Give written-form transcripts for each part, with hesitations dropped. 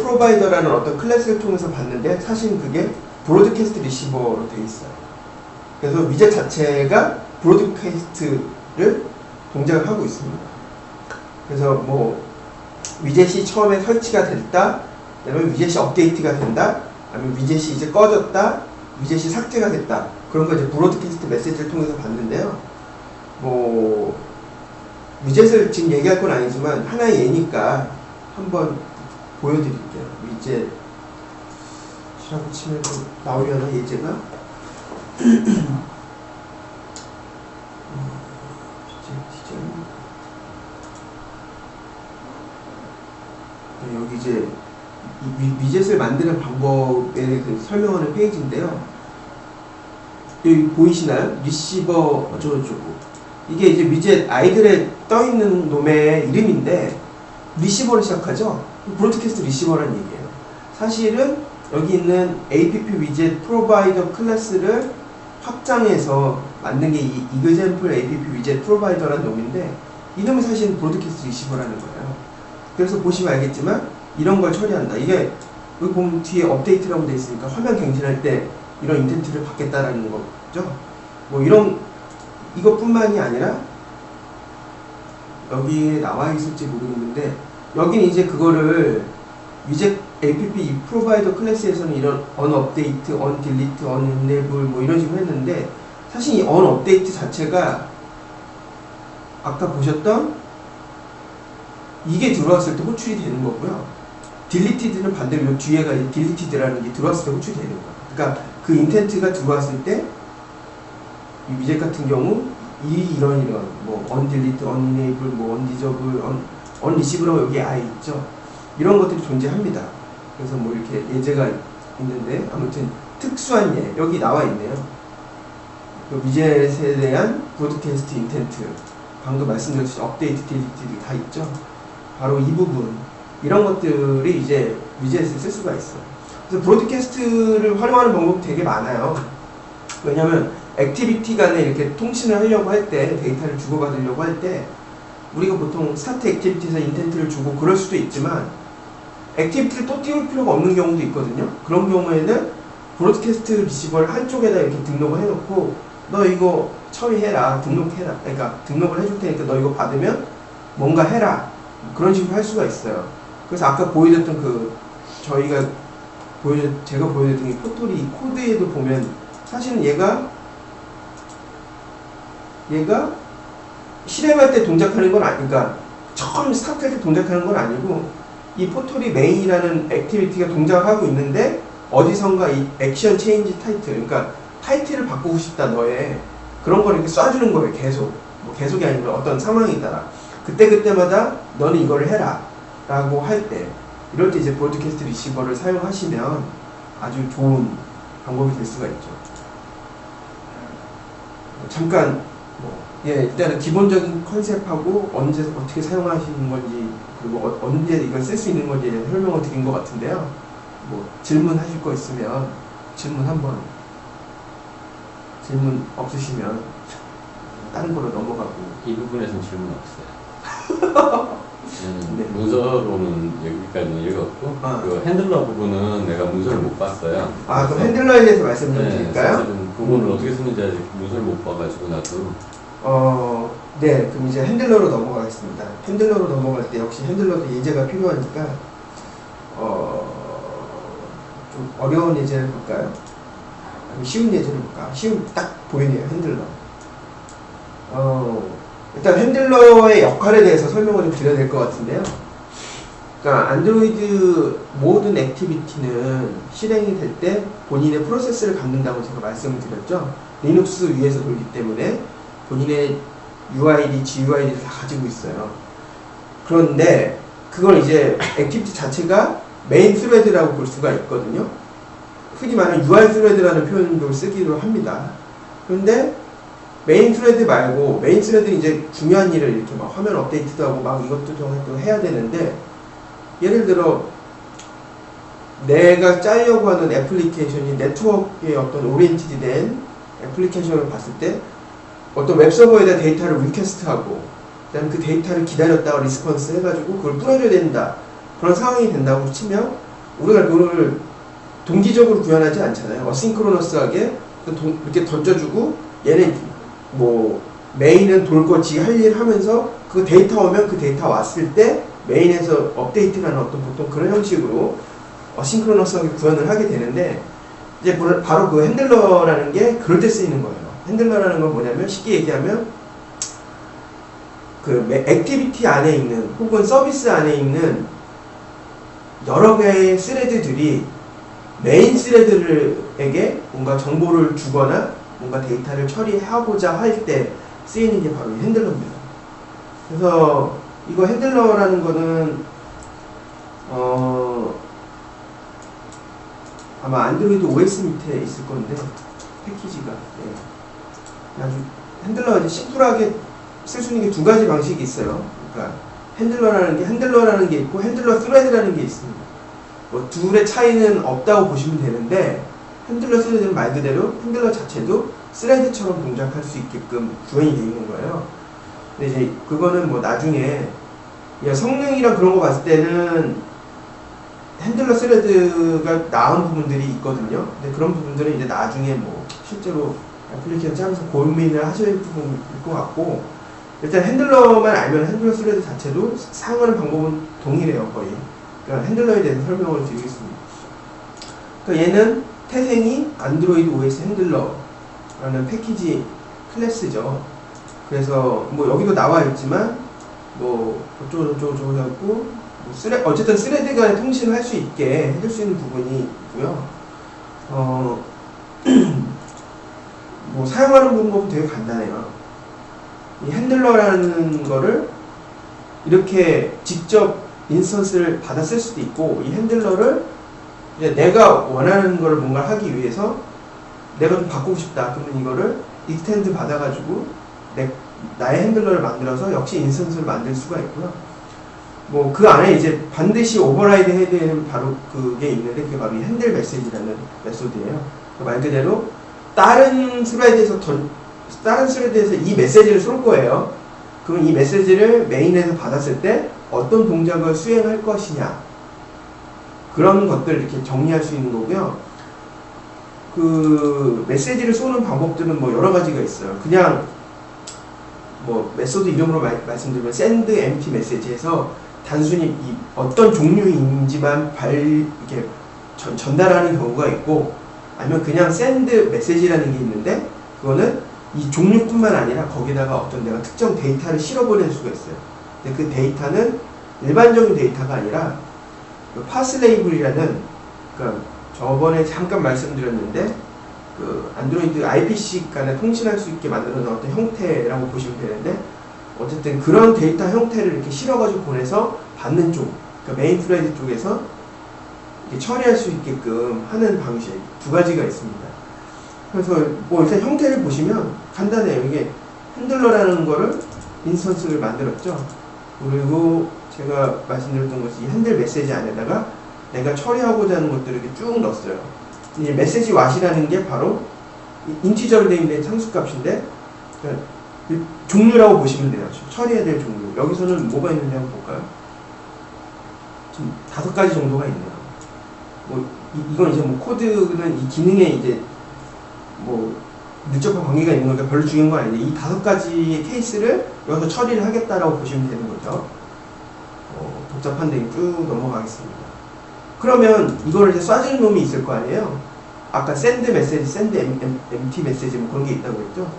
프로바이더라는 어떤 클래스를 통해서 봤는데 사실 그게 브로드캐스트 리시버로 되어 있어요. 그래서 위젯 자체가 브로드캐스트를 동작을 하고 있습니다. 그래서 뭐 위젯이 처음에 설치가 됐다, 그다음에 위젯이 업데이트가 된다, 아니면 위젯이 이제 꺼졌다, 위젯이 삭제가 됐다, 그런 거 이제 브로드캐스트 메시지를 통해서 봤는데요. 뭐 위젯을 지금 얘기할 건 아니지만 하나의 예니까 한번 보여드릴게요. 위젯이라고 치면 나오려나 예제가? 여기 이제 위젯을 만드는 방법에 그 설명하는 페이지인데요. 여기 보이시나요? 리시버 어쩌고저쩌고. 이게 이제 위젯 아이들에 떠있는 놈의 이름인데 리시버로 시작하죠? 브로드캐스트 리시버라는 얘기예요. 사실은 여기 있는 app 위젯 프로바이더 클래스를 확장해서 만든 게 이 example app 위젯 프로바이더라는 놈인데 이 놈이 사실 브로드캐스트 리시버라는 거예요. 그래서 보시면 알겠지만 이런 걸 처리한다. 이게 여기 보면 뒤에 업데이트라고 되어 있으니까 화면 갱신할 때 이런 인텐트를 받겠다라는 거죠. 뭐 이런 이것뿐만이 아니라 여기에 나와 있을지 모르겠는데 여기는 이제 그거를 위젯 app 이 프로바이더 클래스에서는 이런 onUpdate, onDelete, onEnable 뭐 이런 식으로 했는데 사실 이 onUpdate 자체가 아까 보셨던 이게 들어왔을 때 호출이 되는 거고요. deleted는 반대로 이 뒤에가 deleted라는 게 들어왔을 때 호출이 되는 거예요. 그러니까 그 인텐트가 들어왔을 때 이 위젯 같은 경우 이런 뭐 onDelete, onEnable, 뭐 onDisable, onReceive라고 여기에 아예 있죠. 이런 것들이 존재합니다. 그래서 뭐 이렇게 예제가 있는데 아무튼 특수한 예 여기 나와 있네요. 그 위젯에 대한 브로드캐스트 인텐트 방금 말씀드렸듯이 업데이트, 딜리트 다 있죠. 바로 이 부분 이런 것들이 이제 위젯에 쓸 수가 있어요. 그래서 브로드캐스트를 활용하는 방법이 되게 많아요. 왜냐하면 액티비티 간에 이렇게 통신을 하려고 할 때 데이터를 주고받으려고 할 때 우리가 보통 스타트 액티비티에서 인텐트를 주고 그럴 수도 있지만 액티비티를 또 띄울 필요가 없는 경우도 있거든요. 그런 경우에는 브로드캐스트 리시버를 한쪽에다 이렇게 등록을 해놓고 너 이거 처리해라, 등록해라. 그러니까 등록을 해줄 테니까 너 이거 받으면 뭔가 해라. 그런 식으로 할 수가 있어요. 그래서 아까 보여줬던 그 제가 보여줬던 이 포토리 코드에도 보면 사실은 얘가 실행할 때 동작하는 건 아니니까 처음 스타트할 때 동작하는 건 아니고 이 포토리 메인이라는 액티비티가 동작을 하고 있는데 어디선가 이 액션 체인지 타이틀, 그러니까 타이틀을 바꾸고 싶다 너의 그런 걸 이렇게 쏴주는 거예요. 계속 뭐 계속이 아니고 어떤 상황에 따라 그때마다 너는 이거를 해라 라고 할 때 이럴 때 이제 브로드캐스트 리시버를 사용하시면 아주 좋은 방법이 될 수가 있죠. 잠깐 일단은 기본적인 컨셉하고 언제 어떻게 사용하시는 건지 그리고 언제 이걸 쓸 수 있는 건지에 대한 설명을 드린 것 같은데요. 뭐 질문하실 거 있으면 질문 없으시면 다른 걸로 넘어가고. 이 부분에서는 질문 없어요. 네. 문서로는 여기까지는 읽었고 그 핸들러 부분은 내가 문서를 못 봤어요. 아, 그럼 핸들러에 대해서 말씀 좀 드릴까요? 사실은 부분을 어떻게 쓰는지 아직 문서를 못 봐가지고 나도. 네, 그럼 이제 핸들러로 넘어가겠습니다. 핸들러로 넘어갈 때 역시 핸들러도 예제가 필요하니까 좀 어려운 예제를 볼까요? 아니면 쉬운 예제를 볼까? 쉬운 딱 보이네요, 핸들러. 일단 핸들러의 역할에 대해서 설명을 좀 드려야 될 것 같은데요. 그러니까 안드로이드 모든 액티비티는 실행이 될 때 본인의 프로세스를 갖는다고 제가 말씀을 드렸죠. 리눅스 위에서 돌기 때문에 본인의 UID, GUID를 다 가지고 있어요. 그런데 그걸 이제 액티비티 자체가 메인 스레드라고 볼 수가 있거든요. 흔히 말하는 UI 스레드라는 표현도 쓰기도 합니다. 그런데 메인 스레드 말고 메인 스레드는 이제 중요한 일을 이렇게 막 화면 업데이트도 하고 막 이것도 저것도 해야 되는데 예를 들어 내가 짜려고 하는 애플리케이션이 네트워크에 어떤 오리엔티드 된 애플리케이션을 봤을 때 어떤 웹서버에다 데이터를 리퀘스트하고 그 다음에 그 데이터를 기다렸다가 리스폰스 해가지고 그걸 뿌려줘야 된다. 그런 상황이 된다고 치면 우리가 그걸 동기적으로 구현하지 않잖아요. 어싱크로너스하게 이렇게 던져주고 얘는 뭐 메인은 돌 거 지 할 일 하면서 그 데이터 오면 그 데이터 왔을 때 메인에서 업데이트라는 어떤 보통 그런 형식으로 어싱크로너스하게 구현을 하게 되는데 이제 바로 그 핸들러라는 게 그럴 때 쓰이는 거예요. 핸들러라는 건 뭐냐면 쉽게 얘기하면 그 액티비티 안에 있는 혹은 서비스 안에 있는 여러 개의 스레드들이 메인 스레드에게 뭔가 정보를 주거나 뭔가 데이터를 처리하고자 할 때 쓰이는 게 바로 이 핸들러입니다. 그래서 이거 핸들러라는 거는 아마 안드로이드 OS 밑에 있을 건데 패키지가 아주 핸들러가 이제 심플하게 쓸 수 있는 게 두 가지 방식이 있어요. 그러니까 핸들러라는 게 있고 핸들러 스레드라는 게 있습니다. 뭐 둘의 차이는 없다고 보시면 되는데 핸들러 스레드는 말 그대로 핸들러 자체도 스레드처럼 동작할 수 있게끔 구현이 되어 있는 거예요. 근데 이제 그거는 뭐 나중에 성능이랑 그런 거 봤을 때는 핸들러 스레드가 나은 부분들이 있거든요. 근데 그런 부분들은 이제 나중에 뭐 실제로 애플리케이션 짜면서 고민을 하셔야 할 부분일 것 같고, 일단 핸들러만 알면 핸들러 스레드 자체도 사용하는 방법은 동일해요, 거의. 그러니까 핸들러에 대해서 설명을 드리겠습니다. 그러니까 얘는 태생이 안드로이드 OS 핸들러라는 패키지 클래스죠. 그래서 뭐 여기도 나와 있지만 뭐 어쩌고저쩌고 해갖고 어쨌든 스레드 간에 통신을 할 수 있게 해줄 수 있는 부분이 있고요. 뭐 사용하는 방법은 되게 간단해요. 이 핸들러라는 거를 이렇게 직접 인스턴스를 받아 쓸 수도 있고, 이 핸들러를 이제 내가 원하는 거를 뭔가 하기 위해서 내가 좀 바꾸고 싶다 그러면 이거를 익스텐드 받아가지고 나의 핸들러를 만들어서 역시 인스턴스를 만들 수가 있고요. 뭐 그 안에 이제 반드시 오버라이드 해야 되는 바로 그게 있는데 그게 바로 이 핸들 메시지라는 메소드예요. 말 그대로 다른 스레드에서 이 메시지를 쏠 거예요. 그럼 이 메시지를 메인에서 받았을 때 어떤 동작을 수행할 것이냐, 그런 것들을 이렇게 정리할 수 있는 거고요. 그 메시지를 쏘는 방법들은 뭐 여러 가지가 있어요. 그냥 뭐 메소드 이름으로 말씀드리면 send empty message에서 단순히 이 어떤 종류인지만 이렇게 전달하는 경우가 있고, 아니면 그냥 send message라는 게 있는데 그거는 이 종류뿐만 아니라 거기다가 어떤 내가 특정 데이터를 실어보낼 수가 있어요. 근데 그 데이터는 일반적인 데이터가 아니라 파스 레이블이라는, 그러니까 저번에 잠깐 말씀드렸는데 그 안드로이드 IPC 간에 통신할 수 있게 만드는 어떤 형태라고 보시면 되는데, 어쨌든 그런 데이터 형태를 이렇게 실어가지고 보내서 받는 쪽, 그러니까 메인 스레드 쪽에서 이렇게 처리할 수 있게끔 하는 방식 두 가지가 있습니다. 그래서 뭐 일단 형태를 보시면 간단해요. 이게 핸들러라는 거를 인스턴스를 만들었죠. 그리고 제가 말씀드렸던 것이 이 핸들 메시지 안에다가 내가 처리하고자 하는 것들을 이렇게 쭉 넣었어요. 이 메시지 왓이라는 게 바로 인티저로 되어 있는 상수값인데, 그러니까 종류라고 보시면 돼요. 처리해야 될 종류. 여기서는 뭐가 있는지 한번 볼까요? 지금 5가지 정도가 있네요. 뭐 이건 이제 뭐 코드는 이 기능에 이제 뭐 밀접한 관계가 있는 거니까 별로 중요한 건 아닌데, 이 5가지의 케이스를 여기서 처리를 하겠다라고 보시면 되는 거죠. 복잡한데 쭉 넘어가겠습니다. 그러면 이거를 이제 쏴주는 놈이 있을 거 아니에요? 아까 send message, send empty message 뭐 그런 게 있다고 했죠?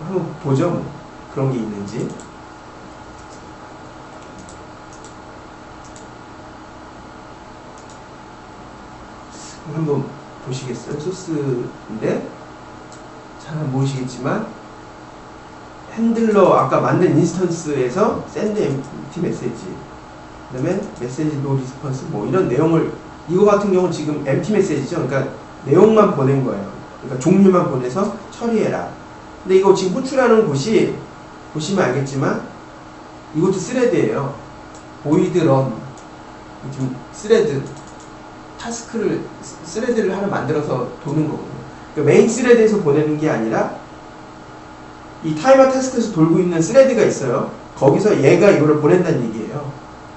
한번 보죠. 뭐 그런 게 있는지. 한번 보시겠어요? 소스인데 잘 안 보이시겠지만 핸들러 아까 만든 인스턴스에서 send empty message, 그 다음에 message no response 뭐 이런 내용을, 이거 같은 경우는 지금 empty message죠. 그러니까 내용만 보낸 거예요. 그러니까 종류만 보내서 처리해라. 근데 이거 지금 호출하는 곳이 보시면 알겠지만 이것도 스레드예요. void run, 지금 스레드 타스크를 스레드를 하나 만들어서 도는 거거든요. 그러니까 메인 스레드에서 보내는 게 아니라 이 타이머 타스크에서 돌고 있는 스레드가 있어요. 거기서 얘가 이거를 보낸다는 얘기예요.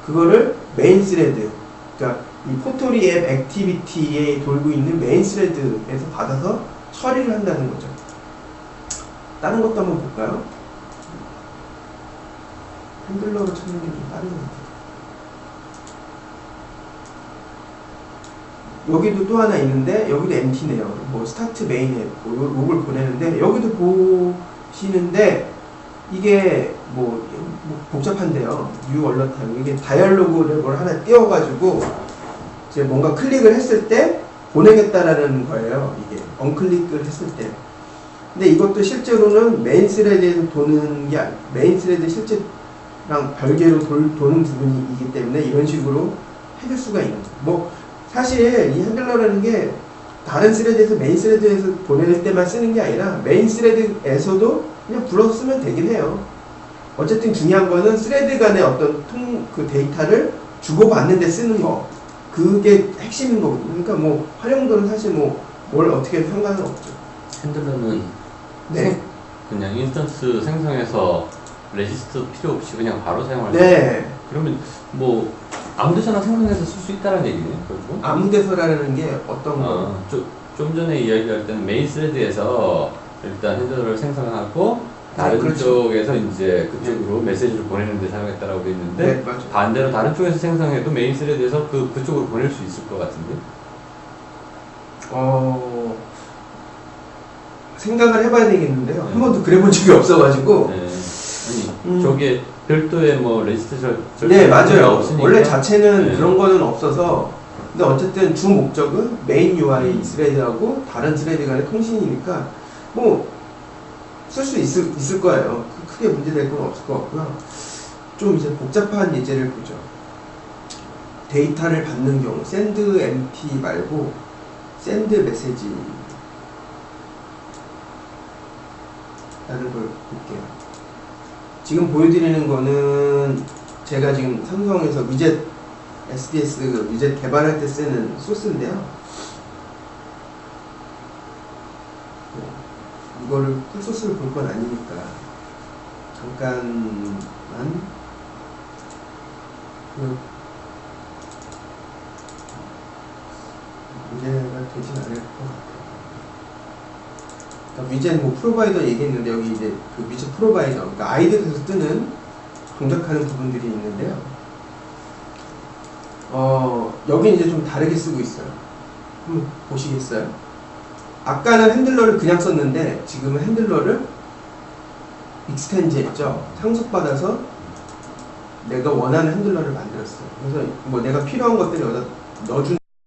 그거를 메인 스레드, 그러니까 이 포토리 앱 액티비티에 돌고 있는 메인 스레드에서 받아서 처리를 한다는 거죠. 다른 것도 한번 볼까요? 핸들러로 찾는 게 좀 다른 것 같아요. 여기도 또 하나 있는데 여기도 empty네요. 뭐 스타트 메인 앱 요걸 보내는데 여기도 보시는데 이게 뭐 복잡한데요. 뉴 얼럿 타임 이게 다이얼로그를 뭘 하나 띄워가지고 이제 뭔가 클릭을 했을 때 보내겠다라는 거예요. 이게 언클릭을 했을 때. 근데 이것도 실제로는 메인 스레드에서 도는 게 메인 스레드 실제랑 별개로 도는 부분이기 때문에 이런 식으로 해줄 수가 있는 거예요. 뭐 사실 이 핸들러라는 게 다른 스레드에서 메인 스레드에서 보낼 때만 쓰는 게 아니라 메인 스레드에서도 그냥 불러 쓰면 되긴 해요. 어쨌든 중요한 거는 스레드 간의 어떤 그 데이터를 주고받는 데 쓰는 거. 그게 핵심인 거거든요. 그러니까 뭐 활용도는 사실 뭐 뭘 어떻게 해도 상관은 없죠. 핸들러는 네. 그냥 인스턴스 생성해서 레지스트 필요 없이 그냥 바로 사용할 수 네. 있어요. 그러면 뭐 아무 데서나 생성해서 쓸 수 있다는 얘기네요. 결국. 아무 데서라는 게 어떤 거? 좀 전에 이야기할 때는 메인 스레드에서 일단 핸들러를 생성하고 다른 그렇죠. 쪽에서 이제 그쪽으로 메시지를 보내는 데 사용했다라고 돼 있는데 네, 맞아요. 반대로 다른 쪽에서 생성해도 메인 스레드에서 그쪽으로 보낼 수 있을 것 같은데. 생각을 해봐야 되겠는데요. 네. 한 번도 그래본 적이 없어가지고. 네. 아니 저게 별도의 뭐 레지스트 네, 맞아요. 없으니까. 원래 자체는 네. 그런 거는 없어서. 근데 어쨌든 주 목적은 메인 UI 스레드하고 다른 스레드 간의 통신이니까 뭐 쓸 수 있을 거예요. 크게 문제될 건 없을 것 같고요. 좀 이제 복잡한 예제를 보죠. 데이터를 받는 경우 send empty 말고 send message 라는 걸 볼게요. 지금 보여드리는 거는 제가 지금 삼성에서 위젯 SDS 위젯 개발할 때 쓰는 소스인데요. 이거를 풀소스를 볼 건 아니니까 잠깐만 문제가 되진 않을 것 같아요. 그러니까 위젯 뭐 프로바이더 얘기했는데 여기 이제 그 위젯 프로바이더 그러니까 아이들에서 뜨는 동작하는 부분들이 있는데요. 여기 이제 좀 다르게 쓰고 있어요. 한번 보시겠어요? 아까는 핸들러를 그냥 썼는데 지금은 핸들러를 익스텐즈 했죠. 상속받아서 내가 원하는 핸들러를 만들었어요. 그래서 뭐 내가 필요한 것들을 여기다 넣어준